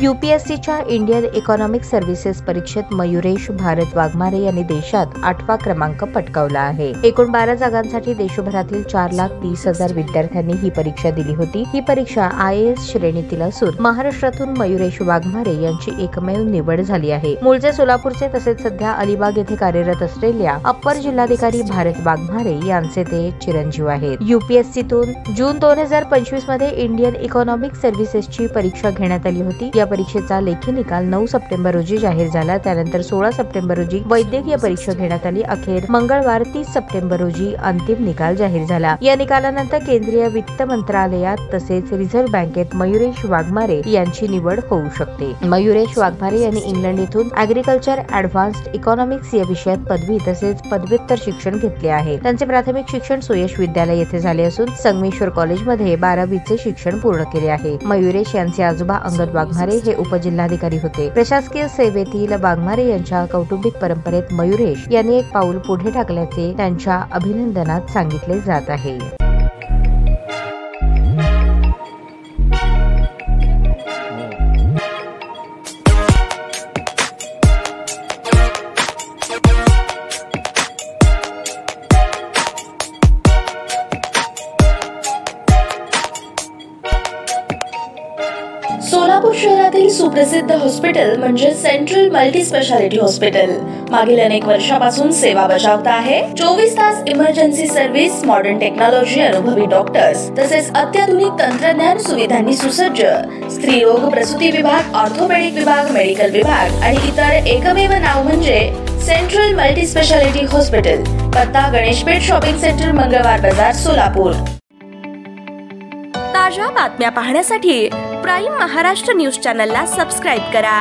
यूपीएससीच्या Indian economic services परीक्षेत मयुरेश भारत वाघमारे यांनी देशात 8वा क्रमांक पटकावला आहे। एकूण 12 जागांसाठी देशभरातील 4,30,000 विद्यार्थ्यांनी ही परीक्षा दिली होती। ही परीक्षा IAS श्रेणीतील असून महाराष्ट्रातून मयुरेश वाघमारे यांची एकमेव निवड झाली आहे। मूळचे सोलापूरचे तसेच सध्या अलिबाग येथे कार्यरत असलेल्या अप्पर जिल्हाधिकारी भारत वाघमारे यांचे ते चिरंजीव आहेत। यूपीएससीतून जून 2025 मध्ये इंडियन इकॉनॉमिक सर्व्हिसेसची परीक्षा घेण्यात आली होती। या परीक्षेचा लेखी निकाल 9 सप्टेंबर रोजी जाहीर झाला। त्यानंतर 16 सप्टेंबर रोजी वैद्यकीय परीक्षा घेण्यात आली। अखेर मंगळवार 30 सप्टेंबर रोजी अंतिम निकाल जाहीर झाला। या निकालानंतर केंद्रीय वित्त मंत्रालयात तसेच रिझर्व्ह बँकेत मयुरेश वाघमारे यांची निवड होऊ शकते। मयुरेश वाघमारे यांनी इंग्लंड येथून ऍग्रीकल्चर ऍडव्हान्स्ड इकॉनॉमिक्स या विषयात पदवी तसेच पदव्युत्तर शिक्षण घेतले आहे। त्यांचे प्राथमिक शिक्षण सुयश विद्यालय येथे झाले असून संगमेश्वर कॉलेजमध्ये 12वीचे शिक्षण पूर्ण केले आहे। मयुरेश यांचे आजोबा अंगद वाघमारे हे उपजिल्हाधिकारी होते। प्रशासकीय सेवेतील वाघमारे यांच्या कौटुंबिक परंपरेत मयुरेश यांनी एक पाऊल पुढे टाकल्याचे त्यांच्या अभिनंदनात सांगितले जात आहे। सोलापूर शहरातील सुप्रसिद्ध हॉस्पिटल म्हणजे सेंट्रल मल्टी स्पेशालिटी हॉस्पिटल मागील अनेक वर्षापासून सेवा बजावत आहे। 24 तास इमर्जन्सी सर्व्हिस, मॉडर्न टेक्नॉलॉजी, अनुभवी डॉक्टर्स तसेच अत्याधुनिक तंत्रज्ञान सुविधांनी सुसज्ज स्त्रीरोग प्रसूती विभाग, ऑर्थोपेडिक विभाग, मेडिकल विभाग आणि इतर एकमेव नाव म्हणजे सेंट्रल मल्टी स्पेशालिटी हॉस्पिटल। पत्ता गणेशपेठ शॉपिंग सेंटर, मंगळवार बाजार, सोलापूर। ताज्या बातम्या पाहण्यासाठी प्राईम महाराष्ट्र न्यूज चॅनलला सबस्क्राईब करा।